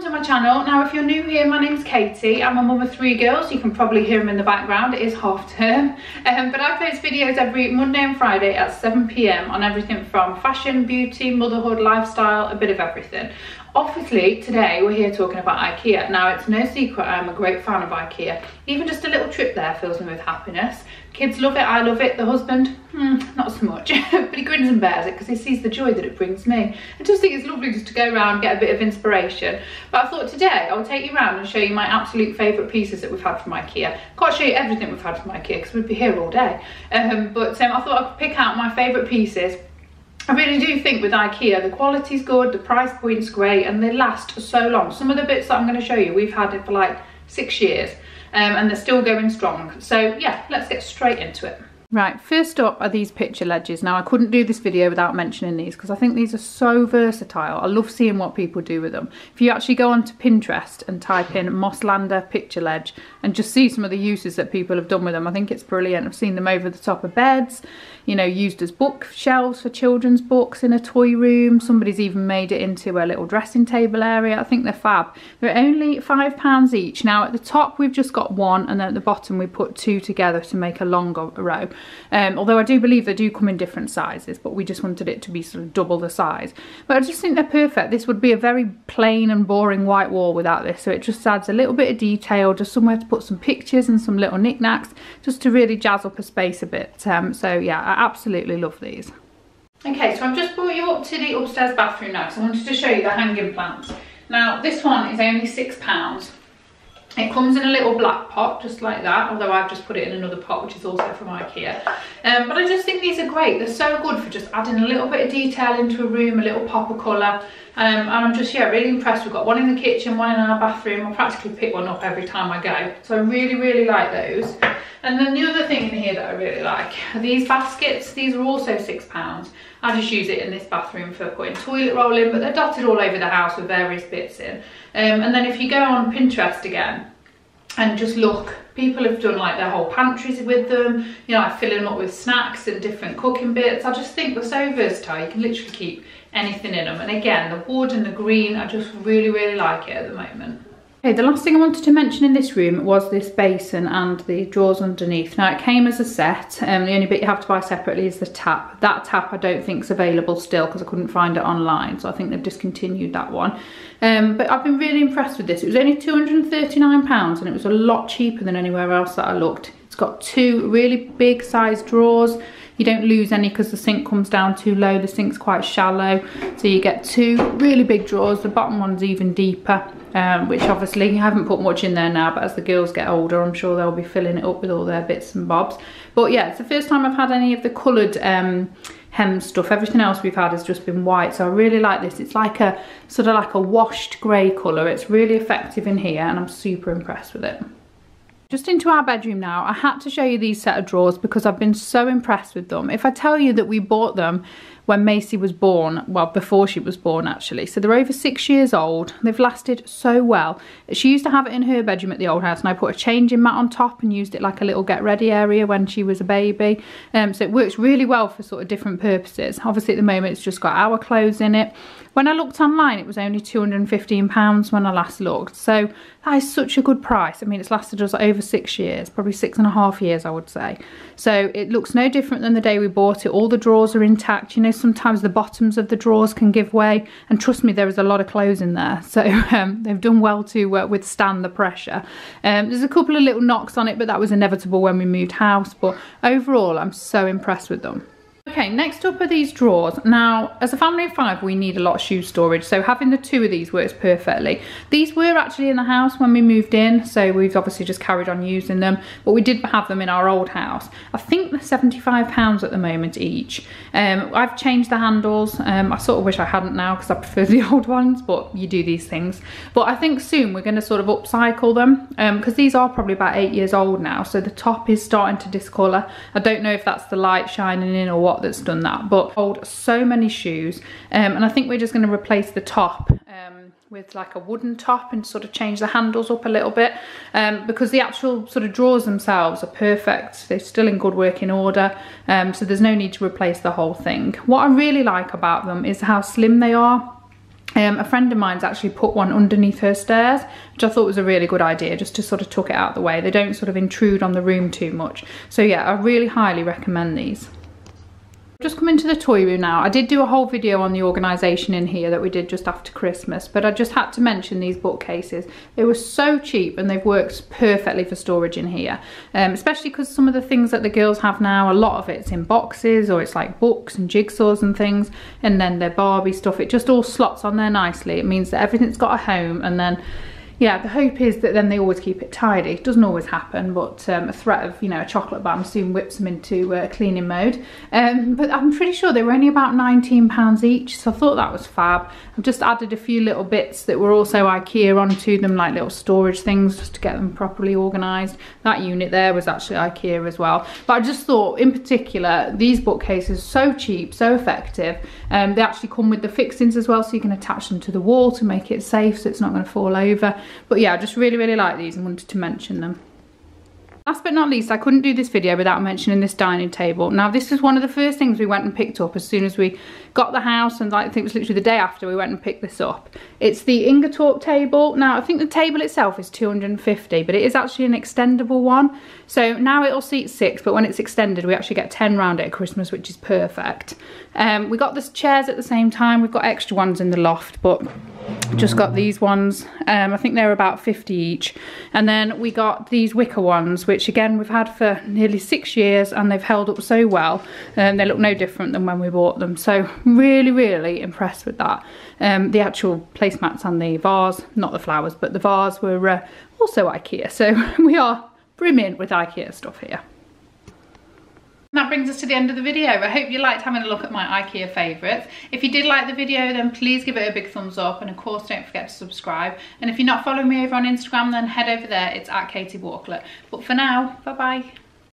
welcome to my channel. Now if you're new here, my name's Katie. I'm a mum of 3 girls. You can probably hear them in the background. It is half term. But I post videos every Monday and Friday at 7 PM on everything from fashion, beauty, motherhood, lifestyle, a bit of everything. Obviously today we're here talking about Ikea. Now it's no secret I'm a great fan of Ikea. Even just a little trip there fills me with happiness. Kids love it, I love it. The husband, not so much, but he grins and bears it because he sees the joy that it brings me. I just think it's lovely just to go around and get a bit of inspiration. But I thought today I'll take you around and show you my absolute favourite pieces that we've had from Ikea. Can't show you everything we've had from Ikea because we'd be here all day. But I thought I'd pick out my favourite pieces. I really do think with Ikea, the quality's good, the price point's great, and they last so long. Some of the bits that I'm going to show you, we've had it for like 6 years. And they're still going strong. So yeah, let's get straight into it. Right, first up are these picture ledges. Now I couldn't do this video without mentioning these because I think these are so versatile. I love seeing what people do with them. If you actually go onto Pinterest and type in Mosslander picture ledge and just see some of the uses that people have done with them, I think it's brilliant. I've seen them over the top of beds, you know, used as bookshelves for children's books in a toy room. Somebody's even made it into a little dressing table area. I think they're fab. They're only £5 each. Now at the top we've just got one, and then at the bottom we put 2 together to make a longer row. Although I do believe they do come in different sizes, but we just wanted it to be sort of double the size. But I just think they're perfect. This would be a very plain and boring white wall without this, so it just adds a little bit of detail, just somewhere to put some pictures and some little knickknacks, just to really jazz up a space a bit. So yeah, I absolutely love these. Okay, so I've just brought you up to the upstairs bathroom now because I wanted to show you the hanging plants. Now this one is only £6. It comes in a little black pot, just like that, although I've just put it in another pot, which is also from Ikea. But I just think these are great. They're so good for just adding a little bit of detail into a room, a little pop of colour. And I'm just, yeah, really impressed. We've got one in the kitchen, one in our bathroom. I practically pick one up every time I go. So I really, really like those. And then the other thing in here that I really like are these baskets. These are also £6. I just use it in this bathroom for putting toilet roll in, but they're dotted all over the house with various bits in. And then if you go on Pinterest again and just look, people have done like their whole pantries with them, you know, like filling them up with snacks and different cooking bits. I just think they're so versatile. You can literally keep anything in them. And again, the wood and the green, I just really, really like it at the moment. Okay, the last thing I wanted to mention in this room was this basin and the drawers underneath. Now it came as a set, the only bit you have to buy separately is the tap. That tap I don't think is available still because I couldn't find it online, so I think they've discontinued that one. But I've been really impressed with this. It was only £239 and it was a lot cheaper than anywhere else that I looked. It's got 2 really big sized drawers. You don't lose any because the sink comes down too low. The sink's quite shallow, so you get 2 really big drawers. The bottom one's even deeper, which obviously I haven't put much in there now, but as the girls get older I'm sure they'll be filling it up with all their bits and bobs. But yeah, it's the first time I've had any of the coloured hem stuff. Everything else we've had has just been white, so I really like this. It's like a sort of like a washed grey colour. It's really effective in here and I'm super impressed with it. Just into our bedroom now. I had to show you these set of drawers because I've been so impressed with them. If I tell you that we bought them when Macy was born, well, before she was born actually, so they're over 6 years old. They've lasted so well. She used to have it in her bedroom at the old house, and I put a changing mat on top and used it like a little get ready area when she was a baby. So it works really well for sort of different purposes. Obviously at the moment it's just got our clothes in it. When I looked online it was only £215 when I last looked, so that is such a good price. I mean, it's lasted us over 6 years, probably 6.5 years I would say. So it looks no different than the day we bought it. All the drawers are intact. You know, sometimes the bottoms of the drawers can give way, and trust me, there is a lot of clothes in there, so they've done well to withstand the pressure. There's a couple of little knocks on it, but that was inevitable when we moved house, but overall I'm so impressed with them. Okay, next up are these drawers. Now, as a family of 5, we need a lot of shoe storage, so having the 2 of these works perfectly. These were actually in the house when we moved in, so we've obviously just carried on using them, but we did have them in our old house. I think they're £75 at the moment each. I've changed the handles. I sort of wish I hadn't now because I prefer the old ones, but you do these things. But I think soon we're going to sort of upcycle them because these are probably about 8 years old now, so the top is starting to discolour. I don't know if that's the light shining in or what that's done that, but hold so many shoes, and I think we're just going to replace the top with like a wooden top and sort of change the handles up a little bit, because the actual sort of drawers themselves are perfect. They're still in good working order, so there's no need to replace the whole thing. What I really like about them is how slim they are. A friend of mine's actually put one underneath her stairs, which I thought was a really good idea, just to sort of tuck it out of the way. They don't sort of intrude on the room too much. So yeah, I really highly recommend these. Just come into the toy room now. I did do a whole video on the organisation in here that we did just after Christmas, but I just had to mention these bookcases. They were so cheap and they've worked perfectly for storage in here, especially because some of the things that the girls have now, a lot of it's in boxes, or it's like books and jigsaws and things, and then their Barbie stuff, it just all slots on there nicely. It means that everything's got a home, and then yeah, the hope is that then they always keep it tidy. It doesn't always happen, but a threat of, you know, a chocolate bomb soon whips them into cleaning mode. But I'm pretty sure they were only about £19 each, so I thought that was fab. I've just added a few little bits that were also Ikea onto them, like little storage things, just to get them properly organised. That unit there was actually Ikea as well. But I just thought, in particular, these bookcases are so cheap, so effective. They actually come with the fixings as well, so you can attach them to the wall to make it safe, so it's not going to fall over. But yeah, I just really like these and wanted to mention them. Last but not least, I couldn't do this video without mentioning this dining table. Now, this was one of the first things we went and picked up as soon as we got the house, and I think it was literally the day after we went and picked this up. It's the Ingertorp table. Now, I think the table itself is 250, but it is actually an extendable one. So now it'll seat 6, but when it's extended, we actually get 10 round it at Christmas, which is perfect. We got the chairs at the same time. We've got extra ones in the loft, but just got these ones. I think they're about 50 each. And then we got these wicker ones, which again we've had for nearly 6 years, and they've held up so well. They look no different than when we bought them. So really impressed with that. The actual placemats and the vase, not the flowers, but the vase were also Ikea. So we are brimming with Ikea stuff here. That brings us to the end of the video. I hope you liked having a look at my Ikea favourites. If you did like the video, then please give it a big thumbs up, and of course don't forget to subscribe. And if you're not following me over on Instagram, then head over there. It's @KatieWalklet. But for now, bye bye.